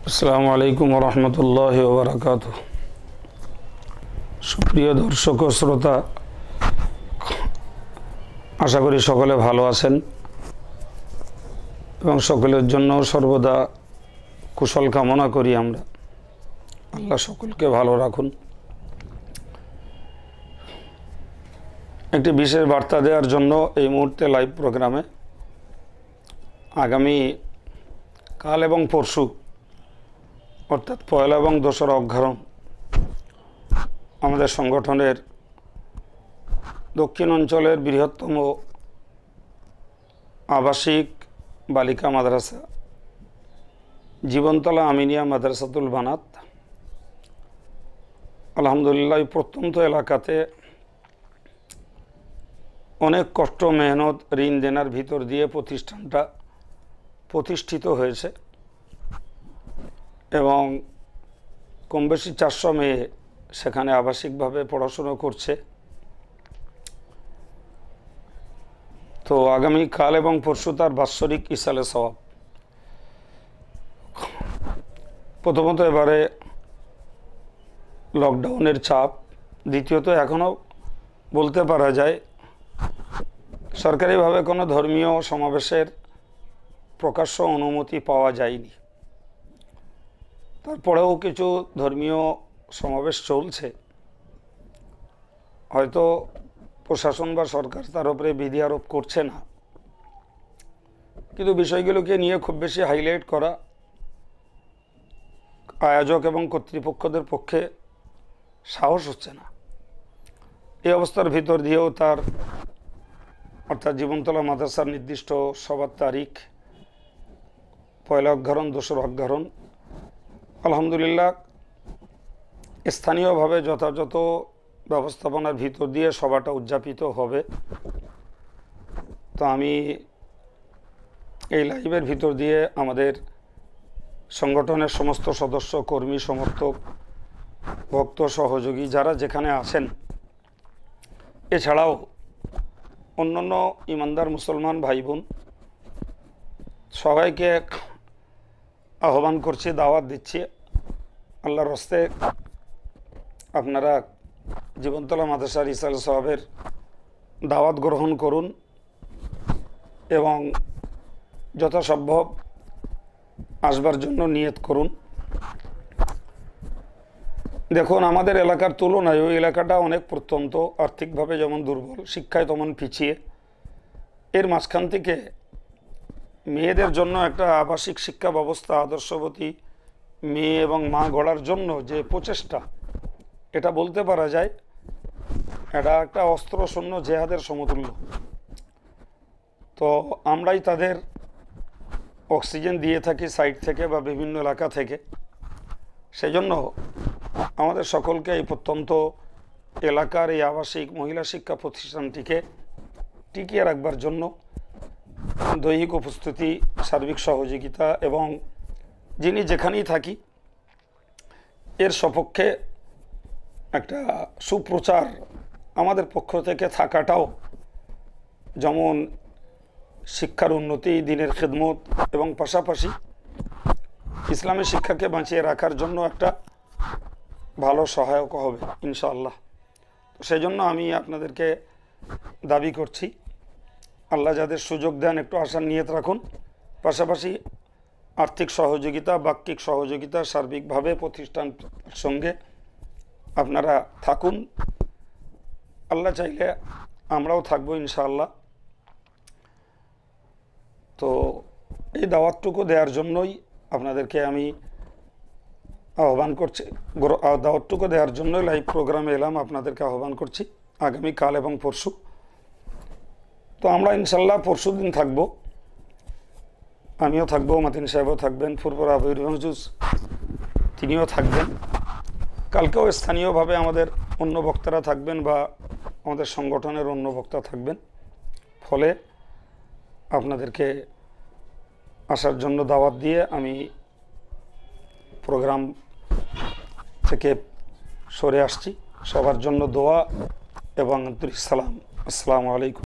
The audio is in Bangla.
আসসালামু আলাইকুম ওয়া রাহমাতুল্লাহি ওয়া বারাকাতুহু। সুপ্রিয় দর্শক ও শ্রোতা, আশা করি সকলে ভালো আছেন এবং সকলের জন্য সর্বদা কুশল কামনা করি আমরা। আল্লাহ সকলকে ভালো রাখুন। একটি বিশেষ বার্তা দেওয়ার জন্য এই মুহূর্তে লাইভ প্রোগ্রামে আগামী কাল এবং পরশু অর্থাৎ পয়লা এবং দোসরা অগ্রহায়ণ আমাদের সংগঠনের দক্ষিণ অঞ্চলের বৃহত্তম আবাসিক বালিকা মাদ্রাসা জীবনতলা আমিনিয়া মাদ্রাসাতুল বানাত আলহামদুলিল্লাহ প্রত্যন্ত এলাকাতে অনেক কষ্ট মেহনত ঋণ দেনার ভিতর দিয়ে প্রতিষ্ঠানটা প্রতিষ্ঠিত হয়েছে এবং কম বেশি 400 মেয়ে সেখানে আবাসিকভাবে পড়াশুনো করছে। তো আগামী কাল এবং পরশু তার বাৎসরিক ইসালে সওয়াব। প্রথমত এবারে লকডাউনের চাপ, দ্বিতীয়ত এখনও বলতে পারা যায় সরকারিভাবে কোনো ধর্মীয় সমাবেশের প্রকাশ্য অনুমতি পাওয়া যায়নি। তারপরেও কিছু ধর্মীয় সমাবেশ চলছে, হয়তো প্রশাসন বা সরকার তার উপরে বিধি আরোপ করছে না, কিন্তু বিষয়গুলোকে নিয়ে খুব বেশি হাইলাইট করা আয়োজক এবং কর্তৃপক্ষদের পক্ষে সাহস হচ্ছে না। এই অবস্থার ভিতর দিয়েও তার অর্থাৎ জীবনতলা মাদ্রাসার নির্দিষ্ট সবার তারিখ পয়লা অগ্রহায়ণ দোসরা অগ্রহায়ণ আলহামদুলিল্লাহ স্থানীয়ভাবে যথাযথ ব্যবস্থাপনার ভিতর দিয়ে সভাটা উদযাপিত হবে। তো আমি এই লাইভের ভিতর দিয়ে আমাদের সংগঠনের সমস্ত সদস্য, কর্মী, সমর্থক, ভক্ত, সহযোগী যারা যেখানে আছেন, এছাড়াও অন্যান্য ইমানদার মুসলমান ভাই বোন সবাইকে আহ্বান করছি, দাওয়াত দিচ্ছি, আল্লাহর হস্তে আপনারা জীবনতলা মাদ্রাসার ইসালে সওয়াবের দাওয়াত গ্রহণ করুন এবং যথাসম্ভব আসবার জন্য নিয়ত করুন। দেখুন, আমাদের এলাকার তুলনায় ওই এলাকাটা অনেক প্রত্যন্ত, আর্থিকভাবে যেমন দুর্বল, শিক্ষায় তেমন পিছিয়ে। এর মাঝখান থেকে মেয়েদের জন্য একটা আবাসিক শিক্ষা ব্যবস্থা, আদর্শবতী মেয়ে এবং মা গড়ার জন্য যে প্রচেষ্টা, এটা বলতে পারা যায় এটা একটা অস্ত্রশূন্য জেহাদের সমতুল্য। তো আমরাই তাদের অক্সিজেন দিয়ে থাকি সাইড থেকে বা বিভিন্ন এলাকা থেকে। সেই জন্য আমাদের সকলকে এই প্রত্যন্ত এলাকার এই আবাসিক মহিলা শিক্ষা প্রতিষ্ঠানটিকে টিকিয়ে রাখবার জন্য দৈহিক উপস্থিতি, সার্বিক সহযোগিতা এবং যিনি যেখানেই থাকি এর সপক্ষে একটা সুপ্রচার আমাদের পক্ষ থেকে থাকাটাও যেমন শিক্ষার উন্নতি, দিনের খেদমত এবং পাশাপাশি ইসলামী শিক্ষাকে বাঁচিয়ে রাখার জন্য একটা ভালো সহায়ক হবে ইনশাআল্লাহ। তো সেই জন্য আমি আপনাদেরকে দাবি করছি, আল্লাহ যাদের সুযোগ দেন একটু আসার নিয়ত রাখুন। পাশাপাশি আর্থিক সহযোগিতা, বাক্যিক সহযোগিতা, সার্বিকভাবে প্রতিষ্ঠানের সঙ্গে আপনারা থাকুন। আল্লাহ চাইলে আমরাও থাকবো ইনশাআল্লাহ। তো এই দাওয়াতটুকু দেওয়ার জন্যই আপনাদেরকে আমি আহ্বান করছি, দাওয়াতটুকু দেওয়ার জন্যই লাইভ প্রোগ্রামে এলাম, আপনাদেরকে আহ্বান করছি আগামী কাল এবং পরশু। তো আমরা ইনশাল্লাহ পরশু দিন থাকবো, আমিও থাকবো, মাতিন সাহেবও থাকবেন, ফুরপুরা আবির মহজুজ তিনিও থাকবেন। কালকেও স্থানীয়ভাবে আমাদের অন্য বক্তারা থাকবেন বা আমাদের সংগঠনের অন্য বক্তা থাকবেন। ফলে আপনাদেরকে আসার জন্য দাওয়াত দিয়ে আমি প্রোগ্রাম থেকে সরে আসছি। সবার জন্য দোয়া এবং আন্তরিক সালাম। আসসালামু আলাইকুম।